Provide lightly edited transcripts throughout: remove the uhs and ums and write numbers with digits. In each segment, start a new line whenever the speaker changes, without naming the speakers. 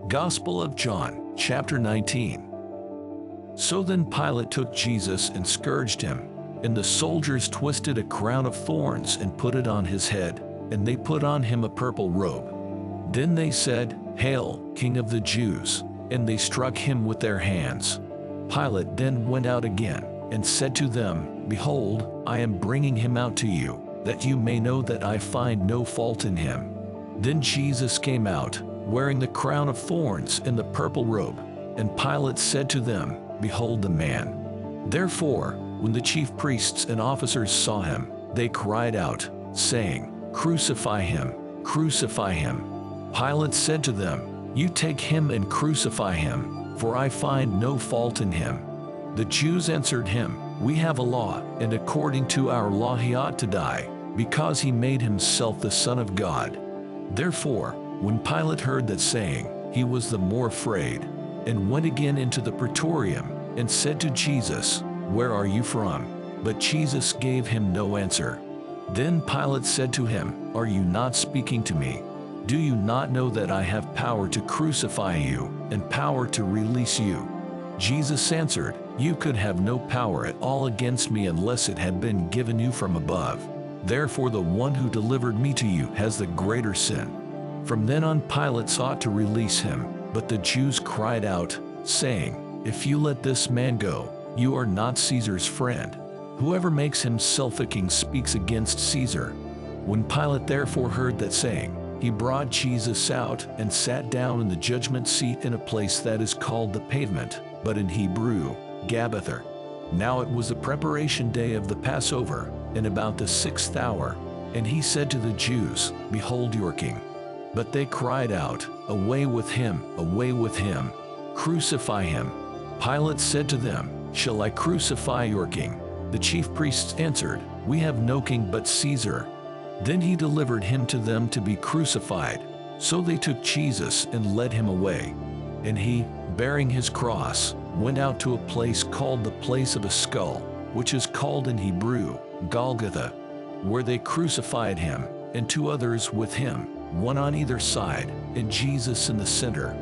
Gospel of John, chapter 19. So then Pilate took Jesus and scourged him, and the soldiers twisted a crown of thorns and put it on his head, and they put on him a purple robe. Then they said, "Hail, King of the Jews!" and they struck him with their hands. Pilate then went out again, and said to them, "Behold, I am bringing him out to you, that you may know that I find no fault in him." Then Jesus came out, wearing the crown of thorns and the purple robe. And Pilate said to them, "Behold the man." Therefore, when the chief priests and officers saw him, they cried out, saying, "Crucify him! Crucify him!" Pilate said to them, "You take him and crucify him, for I find no fault in him." The Jews answered him, "We have a law, and according to our law he ought to die, because he made himself the Son of God." Therefore, when Pilate heard that saying, he was the more afraid, and went again into the praetorium, and said to Jesus, "Where are you from?" But Jesus gave him no answer. Then Pilate said to him, "Are you not speaking to me? Do you not know that I have power to crucify you, and power to release you?" Jesus answered, "You could have no power at all against me unless it had been given you from above. Therefore the one who delivered me to you has the greater sin." From then on Pilate sought to release him, but the Jews cried out, saying, "If you let this man go, you are not Caesar's friend. Whoever makes himself a king speaks against Caesar." When Pilate therefore heard that saying, he brought Jesus out and sat down in the judgment seat in a place that is called the Pavement, but in Hebrew, Gabbatha. Now it was the preparation day of the Passover, and about the 6th hour, and he said to the Jews, "Behold your king." But they cried out, "Away with him, away with him! Crucify him!" Pilate said to them, "Shall I crucify your king?" The chief priests answered, "We have no king but Caesar." Then he delivered him to them to be crucified. So they took Jesus and led him away. And he, bearing his cross, went out to a place called the place of a skull, which is called in Hebrew, Golgotha, where they crucified him, and two others with him, one on either side, and Jesus in the center.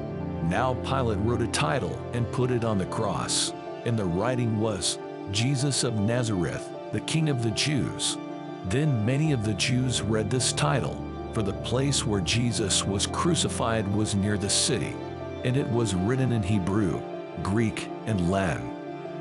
Now Pilate wrote a title and put it on the cross, and the writing was, "Jesus of Nazareth, the King of the Jews." Then many of the Jews read this title, for the place where Jesus was crucified was near the city, and it was written in Hebrew, Greek, and Latin.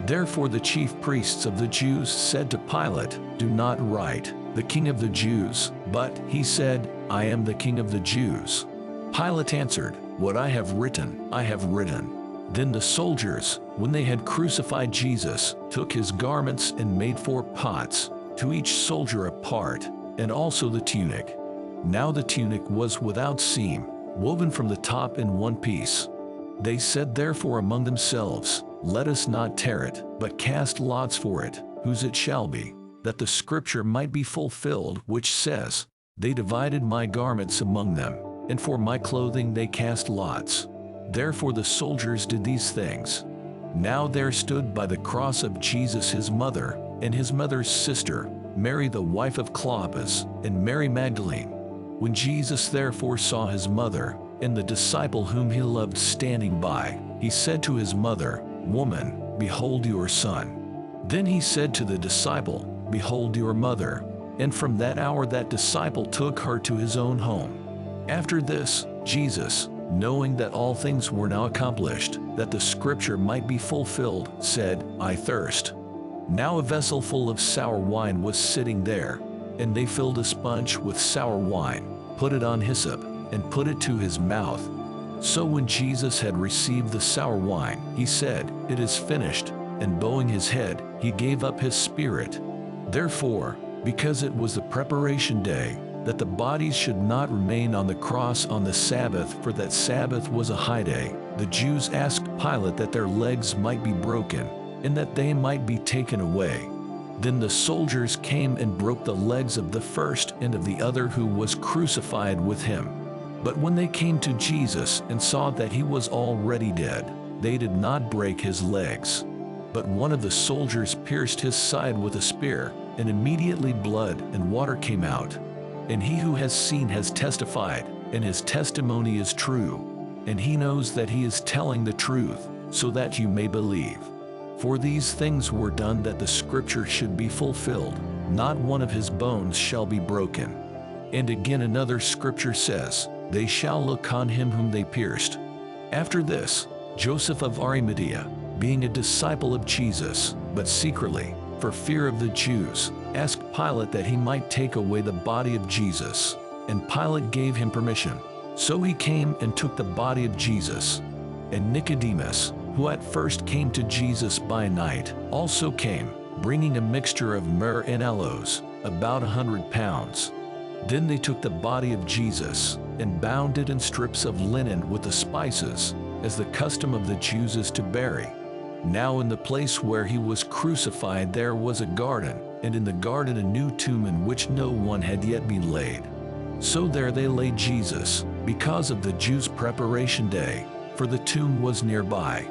Therefore the chief priests of the Jews said to Pilate, "Do not write, 'The King of the Jews,' but," he said, "I am the King of the Jews." Pilate answered, "What I have written, I have written." Then the soldiers, when they had crucified Jesus, took his garments and made 4 pots, to each soldier a part, and also the tunic. Now the tunic was without seam, woven from the top in one piece. They said therefore among themselves, "Let us not tear it, but cast lots for it, whose it shall be," that the scripture might be fulfilled which says, "They divided my garments among them, and for my clothing they cast lots." Therefore the soldiers did these things. Now there stood by the cross of Jesus his mother, and his mother's sister, Mary the wife of Clopas, and Mary Magdalene. When Jesus therefore saw his mother, and the disciple whom he loved standing by, he said to his mother, "Woman, behold your son." Then he said to the disciple, "Behold your mother." And from that hour that disciple took her to his own home. After this, Jesus, knowing that all things were now accomplished, that the scripture might be fulfilled, said, "I thirst." Now a vessel full of sour wine was sitting there, and they filled a sponge with sour wine, put it on hyssop, and put it to his mouth. So when Jesus had received the sour wine, he said, "It is finished," and bowing his head, he gave up his spirit. Therefore, because it was the preparation day, that the bodies should not remain on the cross on the Sabbath, for that Sabbath was a high day, the Jews asked Pilate that their legs might be broken, and that they might be taken away. Then the soldiers came and broke the legs of the first and of the other who was crucified with him. But when they came to Jesus and saw that he was already dead, they did not break his legs. But one of the soldiers pierced his side with a spear, and immediately blood and water came out. And he who has seen has testified, and his testimony is true. and he knows that he is telling the truth, so that you may believe. For these things were done that the scripture should be fulfilled, not one of his bones shall be broken. And again another scripture says, they shall look on him whom they pierced. After this, Joseph of Arimathea, being a disciple of Jesus, but secretly, for fear of the Jews, asked Pilate that he might take away the body of Jesus. And Pilate gave him permission. So he came and took the body of Jesus. And Nicodemus, who at first came to Jesus by night, also came, bringing a mixture of myrrh and aloes, about 100 pounds. Then they took the body of Jesus, and bound it in strips of linen with the spices, as the custom of the Jews is to bury. Now in the place where he was crucified there was a garden, and in the garden a new tomb in which no one had yet been laid. So there they laid Jesus, because of the Jews' preparation day, for the tomb was nearby.